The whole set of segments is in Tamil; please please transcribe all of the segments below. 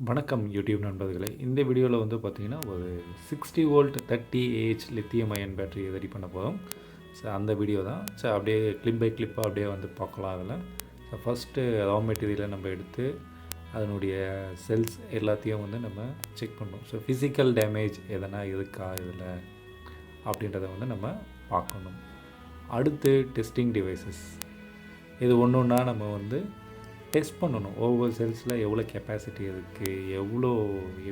வணக்கம் யூடியூப் நண்பர்களே. இந்த வீடியோவில் வந்து பார்த்திங்கன்னா ஒரு 60 volt 30Ah lithium ion battery ready பண்ண போகிறோம். ஸோ அந்த வீடியோ தான். ஸோ அப்படியே கிளிப் பை கிளிப்பாக அப்படியே வந்து பார்க்கலாம். அதில் ஸோ ஃபஸ்ட்டு ரா மெட்டீரியலை நம்ம எடுத்து அதனுடைய செல்ஸ் எல்லாத்தையும் வந்து நம்ம செக் பண்ணணும். ஸோ ஃபிசிக்கல் டேமேஜ் எதனா இருக்கா இதில் அப்படின்றத வந்து நம்ம பார்க்கணும். அடுத்து டெஸ்டிங் டிவைசஸ், இது ஒன்று ஒன்றா நம்ம வந்து டெஸ்ட் பண்ணணும். ஒவ்வொரு செல்ஸில் எவ்வளோ கெப்பாசிட்டி இருக்குது, எவ்வளோ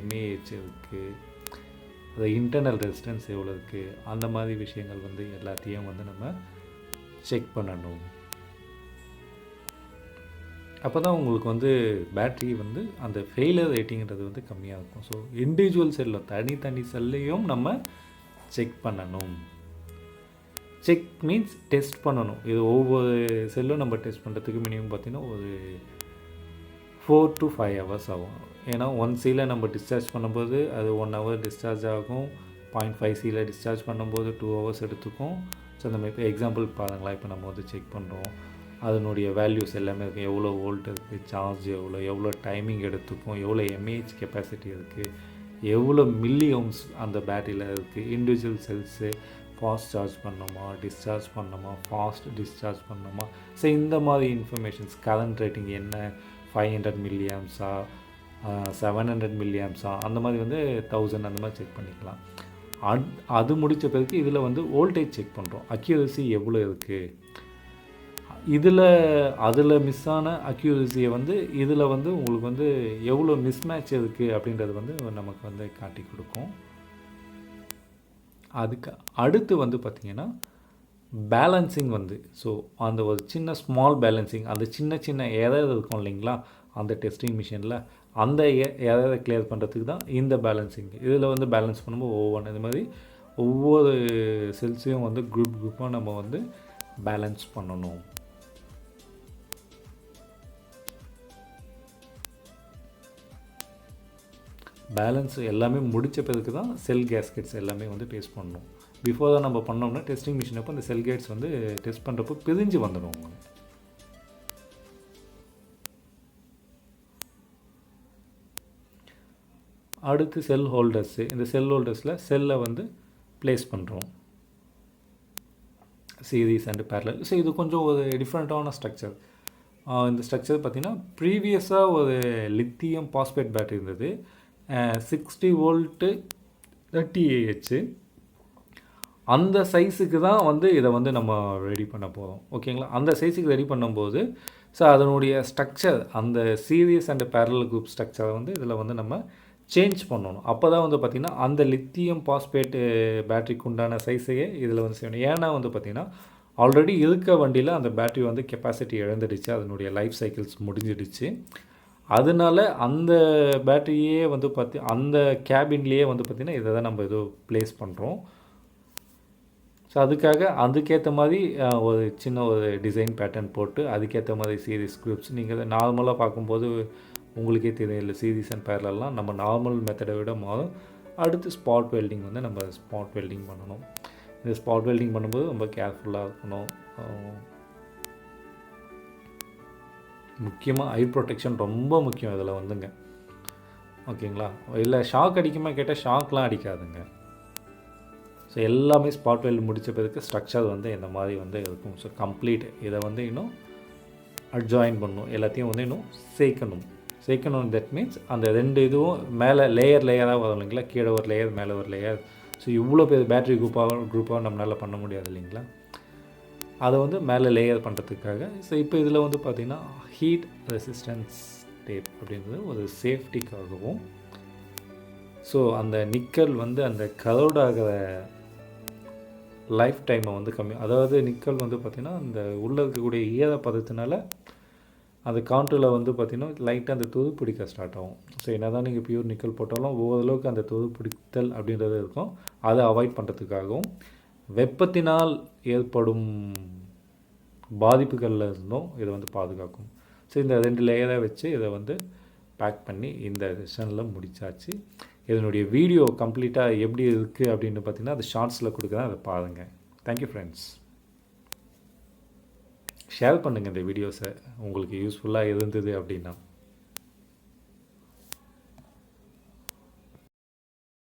எம்ஏஹெச் இருக்குது, அது இன்டர்னல் ரெசிஸ்டன்ஸ் எவ்வளோ இருக்குது, அந்த மாதிரி விஷயங்கள் வந்து எல்லாத்தையும் வந்து நம்ம செக் பண்ணணும். அப்போ தான் உங்களுக்கு வந்து பேட்ரி வந்து அந்த ஃபெயிலியர் ரேட்டிங்கிறது வந்து கம்மியாக இருக்கும். ஸோ இண்டிவிஜுவல் செல்லில் தனி செல்லையும் நம்ம செக் பண்ணணும். செக் மீன்ஸ் டெஸ்ட் பண்ணணும். இது ஒவ்வொரு செல்லும் நம்ம டெஸ்ட் பண்ணுறதுக்கு மினிமம் பார்த்திங்கன்னா ஒரு 4 to 5 hours ஆகும். ஏன்னா 1C நம்ம டிஸ்சார்ஜ் பண்ணும்போது அது 1 hour டிஸ்சார்ஜ் ஆகும். 0.5C டிஸ்சார்ஜ் பண்ணும்போது 2 hours எடுத்துக்கும். ஸோ நம்ம இப்போ எக்ஸாம்பிள் பாருங்களா, இப்போ நம்ம வந்து செக் பண்ணுறோம், அதனுடைய வேல்யூஸ் எல்லாமே இருக்கும். எவ்வளோ வோல்ட் இருக்குது, சார்ஜ் எவ்வளோ டைமிங் எடுத்துக்கும், எவ்வளோ எம்ஏஹெச் கெப்பாசிட்டி இருக்குது, எவ்வளோ மில்லி ஓம்ஸ் அந்த பேட்டரியில் இருக்குது, இண்டிவிஜுவல் செல்ஸு ஃபாஸ்ட் சார்ஜ் பண்ணணுமா, டிஸ்சார்ஜ் பண்ணணுமா, ஃபாஸ்ட் டிஸ்சார்ஜ் பண்ணணுமா. ஸோ இந்த மாதிரி இன்ஃபர்மேஷன்ஸ், கரண்ட் ரேட்டிங் என்ன, 500 மில்லியாம்ஸா 700 மில்லியாம்ஸா, அந்த மாதிரி வந்து 1000 அந்த மாதிரி செக் பண்ணிக்கலாம். அது முடித்த பிறகு இதில் வந்து வோல்டேஜ் செக் பண்ணுறோம். அக்யூரசி எவ்வளோ இருக்குது, அதில் மிஸ் ஆன அக்யூரசியை வந்து இதில் வந்து உங்களுக்கு வந்து எவ்வளோ மிஸ்மேட்ச் இருக்குது அப்படின்றது வந்து நமக்கு வந்து காட்டி கொடுக்கும். அதுக்கு அடுத்து வந்து பார்த்திங்கன்னா பேலன்சிங் வந்து, ஸோ அந்த ஒரு சின்ன ஸ்மால் பேலன்சிங், அந்த சின்ன எதாவது இருக்கும் இல்லைங்களா அந்த டெஸ்டிங் மிஷினில், அந்த எதாவது கிளியர் பண்ணுறதுக்கு தான் இந்த பேலன்சிங். இதில் வந்து பேலன்ஸ் பண்ணும்போது ஒவ்வொன்று இந்த மாதிரி ஒவ்வொரு செல்ஸையும் வந்து குரூப்பாக நம்ம வந்து பேலன்ஸ் பண்ணணும். பேலன்ஸ் எல்லாமே முடித்த பிறகு தான் செல் கேஸ்கெட்ஸ் எல்லாமே வந்து டெஸ்ட் பண்ணணும். பிஃபோர் தான் நம்ம பண்ணோம்னா டெஸ்டிங் மிஷின் அப்போ அந்த செல் கேட்ஸ் வந்து டெஸ்ட் பண்ணுறப்போ பிரிஞ்சு வந்துடும். அடுத்து செல் ஹோல்டர்ஸு, இந்த செல் ஹோல்டர்ஸில் செல்லை வந்து ப்ளேஸ் பண்ணுறோம், சீரீஸ் அண்ட் பேரலல். ஸோ இது கொஞ்சம் ஒரு டிஃப்ரெண்ட்டான ஸ்ட்ரக்சர். இந்த ஸ்ட்ரக்சர் பார்த்திங்கன்னா ப்ரீவியஸாக ஒரு லித்தியம் பாஸ்பேட் பேட்டரி இருந்தது, 60 வோல்ட்டு 30Ah. அந்த சைஸுக்கு தான் வந்து இதை வந்து நம்ம ரெடி பண்ண போகிறோம். ஓகேங்களா, அந்த சைஸுக்கு ரெடி பண்ணும்போது ஸோ அதனுடைய ஸ்ட்ரக்சர், அந்த சீரியஸ் அண்ட் பேரலல் குரூப் ஸ்ட்ரக்சரை வந்து இதில் வந்து நம்ம சேஞ்ச் பண்ணணும். அப்போ தான் வந்து பார்த்திங்கன்னா அந்த லித்தியம் பாஸ்பேட்டு பேட்டரிக்கு உண்டான சைஸையே இதில் வந்து செய்யணும். ஏன்னா வந்து பார்த்திங்கன்னா ஆல்ரெடி இருக்க வண்டியில் அந்த பேட்டரி வந்து கெப்பாசிட்டி இழந்துடுச்சு, அதனுடைய லைஃப் சைக்கிள்ஸ் முடிஞ்சிடுச்சு. அதனால அந்த பேட்டரியே வந்து அந்த கேபின்லேயே வந்து பார்த்திங்கன்னா இதை தான் நம்ம ஏதோ ப்ளேஸ் பண்ணுறோம். ஸோ அதுக்கேற்ற மாதிரி ஒரு சின்ன ஒரு டிசைன் பேட்டர்ன் போட்டு அதுக்கேற்ற மாதிரி சீரிஸ் குரூப்ஸ், நீங்கள் நார்மலாக பார்க்கும்போது உங்களுக்கே தெரியும் இல்லை, சீரிஸ் அண்ட் பேரலெல்லாம் நம்ம நார்மல் மெத்தடை விட மாறும். அடுத்து ஸ்பாட் வெல்டிங் வந்து நம்ம ஸ்பாட் வெல்டிங் பண்ணணும். இந்த ஸ்பாட் வெல்டிங் பண்ணும்போது ரொம்ப கேர்ஃபுல்லாக இருக்கணும். முக்கியமாக ஐ ப்ரொடெக்ஷன் ரொம்ப முக்கியம் இதில் வந்துங்க. ஓகேங்களா, இல்லை ஷாக் அடிக்குமா கேட்டால் ஷாக்லாம் அடிக்காதுங்க. ஸோ எல்லாமே ஸ்பாட் வெல்ட் முடித்த பிறகு ஸ்ட்ரக்சர் வந்து இந்த மாதிரி வந்து இருக்கும். ஸோ கம்ப்ளீட் இதை வந்து இன்னும் அட்ஜாயின் பண்ணணும், எல்லாத்தையும் வந்து இன்னும் சேர்க்கணும். தட் மீன்ஸ் அந்த ரெண்டு இதுவும் மேலே லேயராக வரும் இல்லைங்களா, கீழே ஒரு லேயர் மேலே ஒரு லேயர். ஸோ இவ்வளோ பேர் பேட்டரி குரூப்பாக நம்மளால் பண்ண முடியாது இல்லைங்களா, அதை வந்து மேலே லேயர் பண்ணுறதுக்காக. ஸோ இப்போ இதில் வந்து பார்த்திங்கன்னா ஹீட் ரெசிஸ்டன்ஸ் டேப் அப்படின்றது ஒரு சேஃப்டிக்காகவும், ஸோ அந்த நிக்கல் வந்து அந்த கரோட் ஆகிற லைஃப் டைமை வந்து கம்மி, அதாவது நிக்கல் வந்து பார்த்திங்கன்னா அந்த உள்ளே இருக்கக்கூடிய ஈரப்பதத்தினால அந்த கவுண்டரில் வந்து பார்த்திங்கன்னா லைட்டாக அந்த துரு பிடிக்க ஸ்டார்ட் ஆகும். ஸோ என்ன தான் நீங்கள் பியூர் நிக்கல் போட்டாலும் ஓரளவுக்கு அந்த துரு பிடித்தல் அப்படின்றது இருக்கும். அதை அவாய்ட் பண்ணுறதுக்காகவும், வெப்பத்தினால் ஏற்படும் பாதிப்புகளில் இருந்தும் இதை வந்து பாதுகாக்கும். ஸோ இந்த 2 லேயராக வச்சு இதை வந்து பேக் பண்ணி இந்த செஷனில் முடித்தாச்சு. இதனுடைய வீடியோ கம்ப்ளீட்டாக எப்படி இருக்குது அப்படின்னு பார்த்திங்கன்னா அது ஷார்ட்ஸில் கொடுக்குறேன், அதை பாருங்கள். Thank you friends. ஷேர் பண்ணுங்கள் இந்த வீடியோஸை உங்களுக்கு யூஸ்ஃபுல்லாக இருந்தது அப்படின்னா.